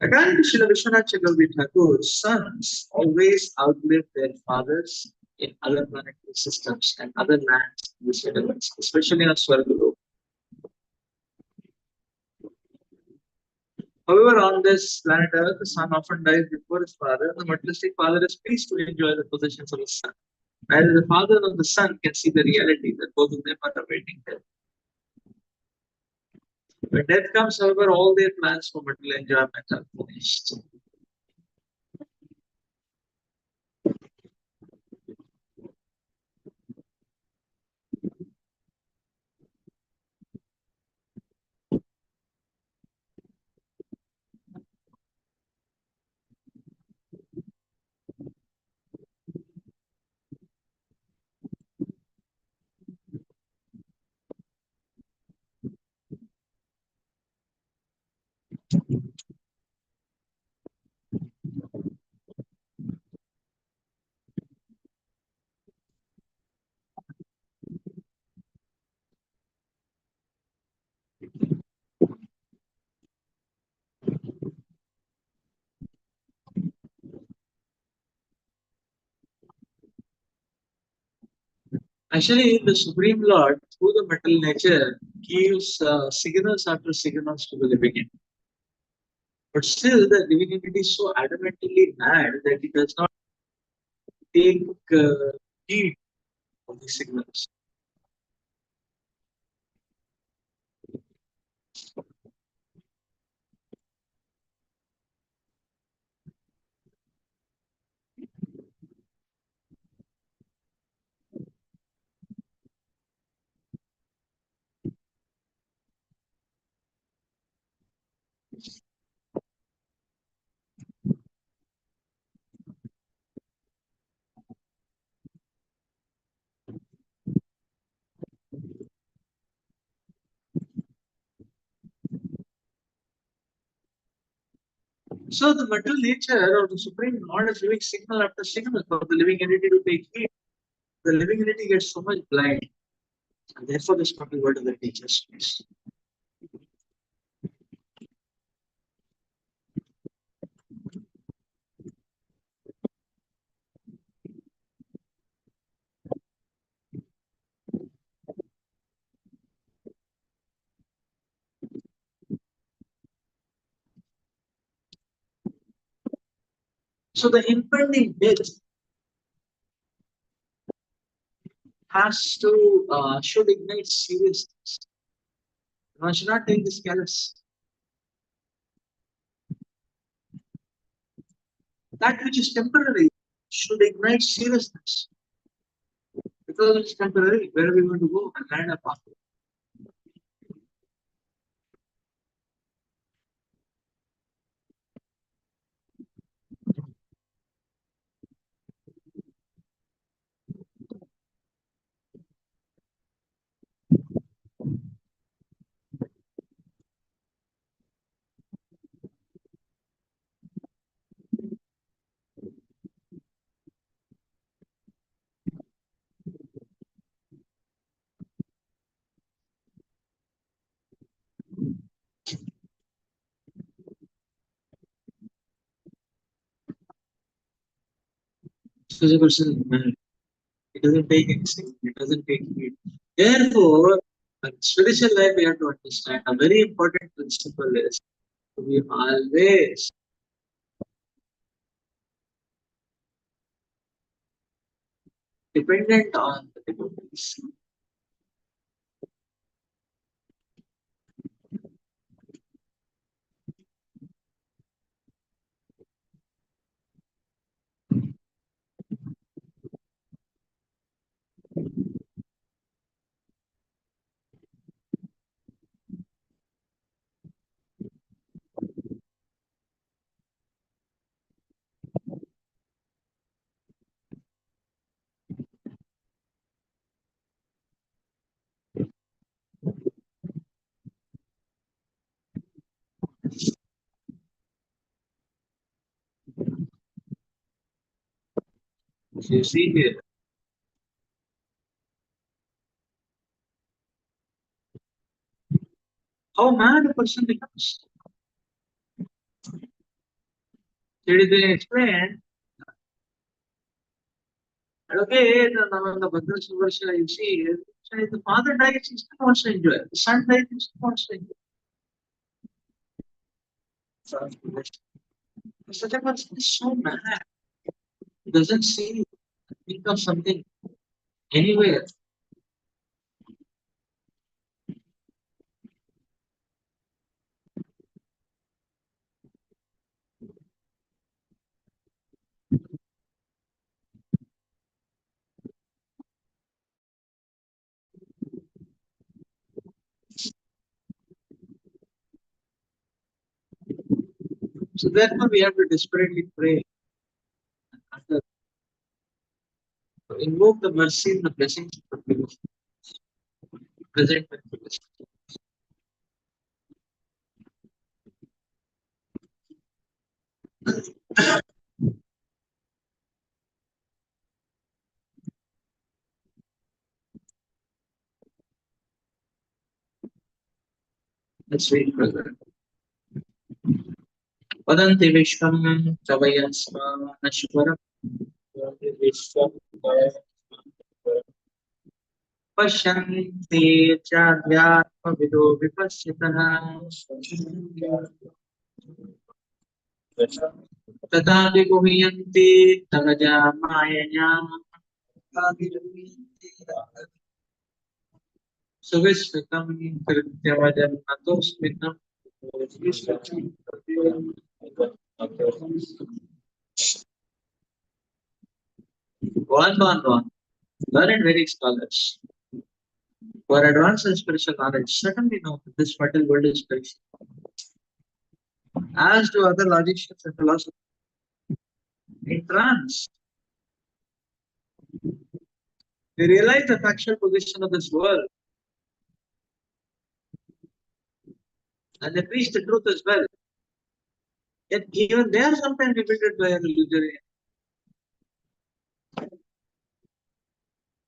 According to Srila Vishwanath Chakravarti Thakur's sons always outlive their fathers in other planetary systems and other lands in this universe, especially on Swargaloka. However, on this planet Earth, the son often dies before his father, and the materialistic father is pleased to enjoy the possessions of his son. Neither the father nor the son can see the reality that both of them are awaiting death. When death comes, however, all their plans for material enjoyment are finished. Actually, the Supreme Lord, through the material nature, gives signals after signals to the living entity. But still, the living entity is so adamantly mad that he does not take heed of these signals. So the material nature of the Supreme Lord is giving signal after signal for the living entity to take heed. The living entity gets so much blind. And therefore this material world is the teacher's place. So the impending death has to should ignite seriousness. One should not take this careless. That which is temporary should ignite seriousness. Because it's temporary, where are we going to go and land up after? Physical man. It doesn't take anything, it doesn't take heed. Therefore, in spiritual life, we have to understand a very important principle is to be always dependent on the devotees. So you see here, how mad a person becomes. It is being explained. And okay, the Bhadra Suvarsha, you see, so if the father dies, he still wants to enjoy. The son dies, he still wants to enjoy. So, such a person is so mad. He doesn't see, think of something anywhere. So therefore, we have to desperately pray and invoke the mercy and the blessings of the present with us. Let's read further. Vadanti Vishwam Chavayasma Nashwaram Pashyanti Chadhyatma Vido Vipassitah Tadapi Guhyanti Tavaja Mayanya Suvismitam Krityavajan Natosmitam go on. Learned Vedic scholars who are advanced in spiritual knowledge certainly know that this material world is spiritual. As do other logicians and philosophers in trance. They realize the factual position of this world and they preach the truth as well. Yet even they are sometimes repeated by an illusory.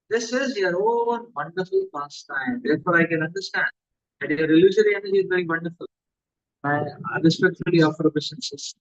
This is your own wonderful pastime. Therefore, I can understand that your illusory energy is very wonderful. I respectfully offer obeisances.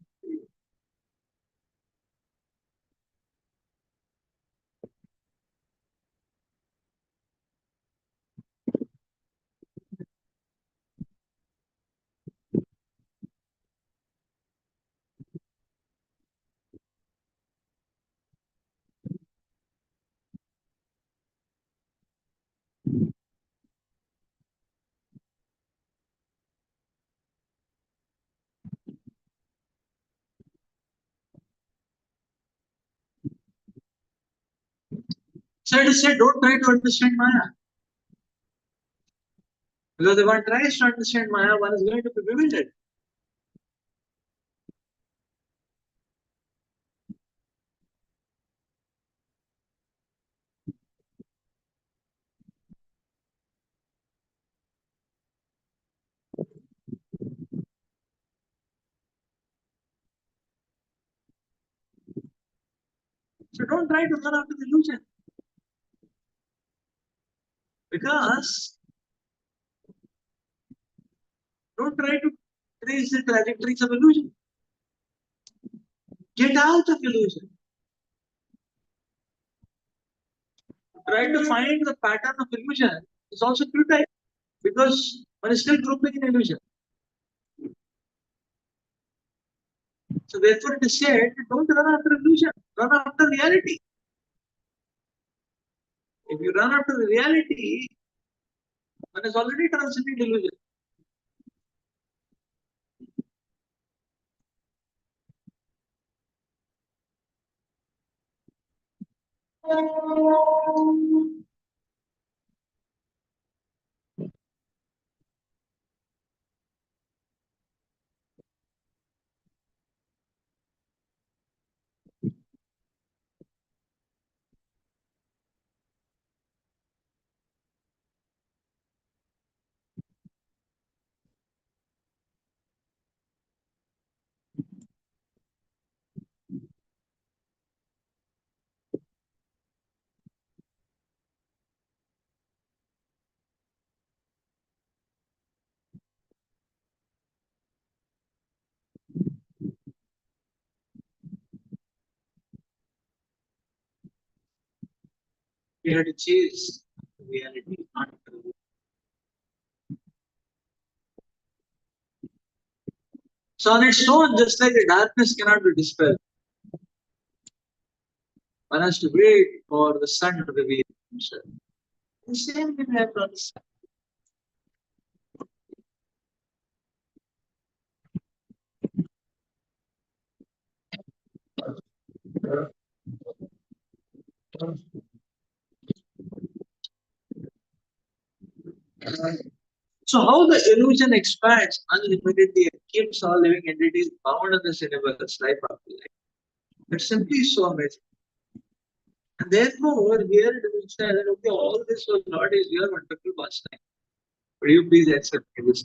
So it is said, don't try to understand Maya. Because if one tries to understand Maya, one is going to be bewildered. So don't try to run after the illusion. Because don't try to trace the trajectories of illusion. Get out of illusion. Try to find the pattern of illusion is also futile because one is still grouping in illusion. So therefore it is said, don't run after illusion, run after reality. If you run after the reality, one is already transcending illusion. We have to chase reality, not truth. So on its own, just like the darkness cannot be dispelled, one has to wait for the sun to reveal himself. The same thing we have to understand. So how the illusion expands unlimitedly and keeps all living entities bound in this universe, life after life. It's simply so amazing. And therefore, here it is said that okay, all this was Lord is your wonderful pastime. Would you please accept this?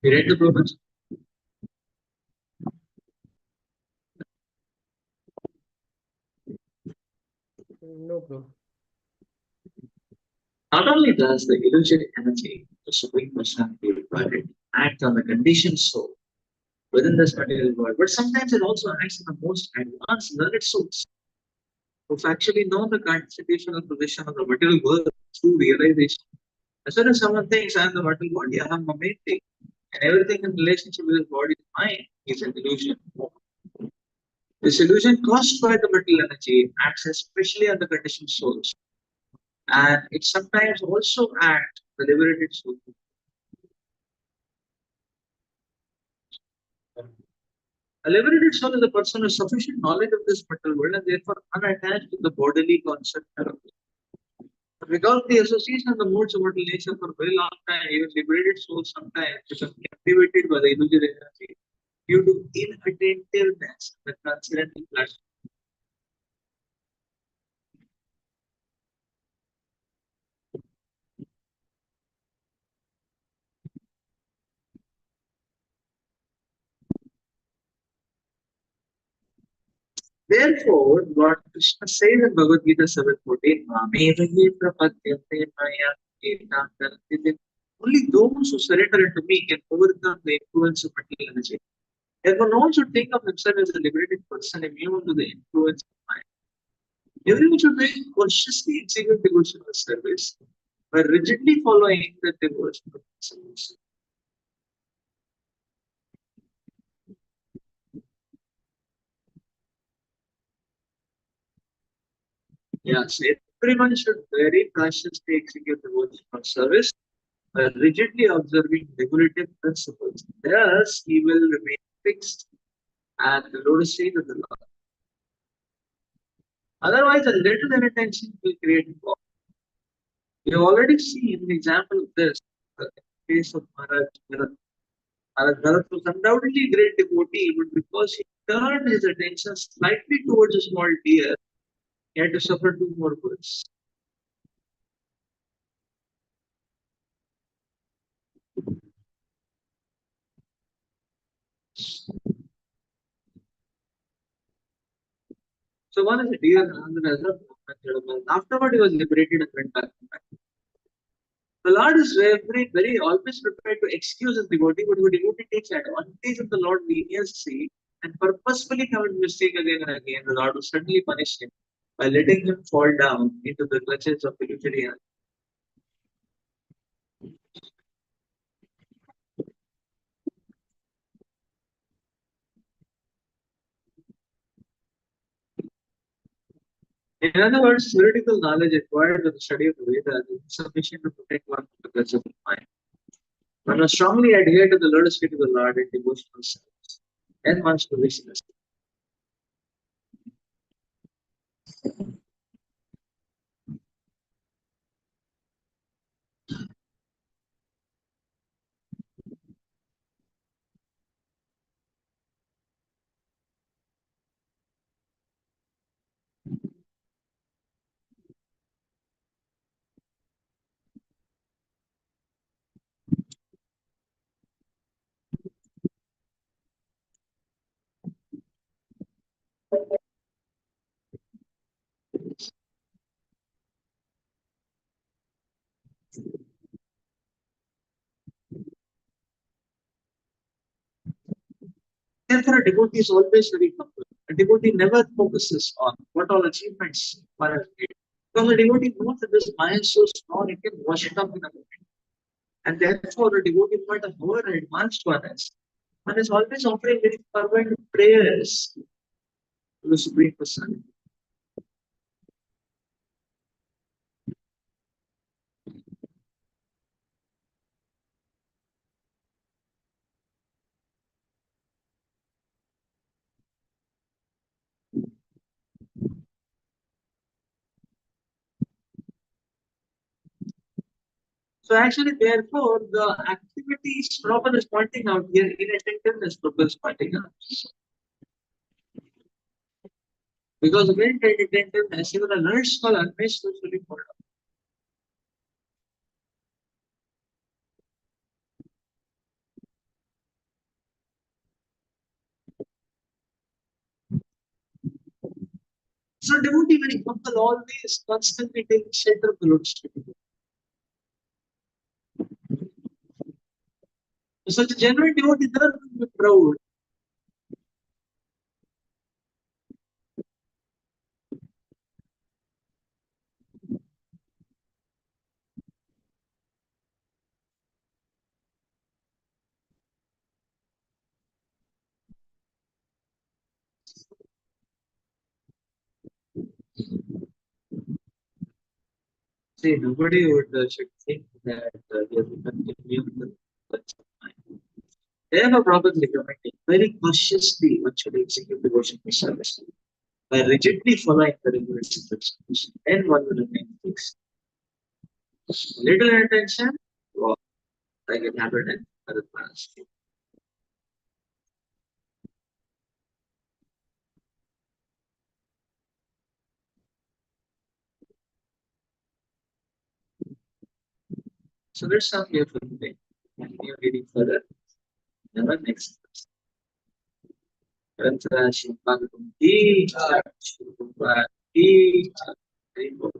You read the purpose? No, bro. Not only does the illusory energy, the Supreme Personality required, act on the conditioned soul within this material world, but sometimes it also acts on the most advanced learned souls who've actually known the constitutional position of the material world through realization. As soon as someone thinks I am the material body, I am a main thing, and everything in relationship with his body is mine is an illusion. This illusion caused by the material energy acts especially on the conditioned souls, and it sometimes also acts the liberated soul. A liberated soul is a person with sufficient knowledge of this material world and therefore unattached to the bodily concept thereof. Without the association of the modes of mortal nature for a very long time, even liberated souls sometimes become captivated by the illusory energy due to inattentiveness and the transcendental flash. Therefore, Lord Krishna says in Bhagavad Gita 7:14, "Mamevahi prapadyate maya etam taranti." Only those who surrender unto me can overcome the influence of material energy. Therefore, no one should think of himself as a liberated person immune to the influence of mind. Everyone should make consciously execute devotional service by rigidly following the devotional principles. Yes, everyone should very consciously execute devotional service by rigidly observing regulative principles. Thus, he will remain fixed at the lotus state of the Lord. Otherwise, a little inattention will create war. We have already seen an example of this in the case of Maharaj Bharat. Maharaj Bharat was undoubtedly a great devotee, but because he turned his attention slightly towards a small deer, he had to suffer two more births. So one is a deer and another is a afterward he was liberated and went back. The Lord is very always prepared to excuse his devotee, but the devotee takes advantage of the Lord's leniency and purposefully commits mistake again and again. The Lord will certainly punish him by letting him fall down into the clutches of illusory. In other words, theoretical knowledge acquired with the study of the Vedas is insufficient to protect one from the clutches of the mind. One must strongly adhere to the lotus feet of the Lord in devotional service, and one's position is. Therefore, a devotee is always very humble. A devotee never focuses on what all achievements one has made. Because a devotee knows that this mind is so strong, it can wash it up in a moment. And therefore, a devotee, no matter however advanced one is always offering very fervent prayers to the Supreme Personality. So actually, therefore, the activities Prabhupada is pointing out here, inattentiveness Prabhupada is pointing out. Because of inattentiveness, even a learned scholar may spiritually fall down. So devotee very humble, always constantly taking shelter of the Lord's feet. So such a genuine devotee never will be proud. See, nobody would should think that they will continue the touch of mind. Therefore, probably recommending very cautiously one should execute devotion for service by rigidly following the regulations principles, and one will remain fixed. Little intention, well, like it happened in other plans. So let's stop here for today. Continue reading further. Never next. Srimad-Bhagavatam ki jai. Shri Prabhupada ki jai. Very good.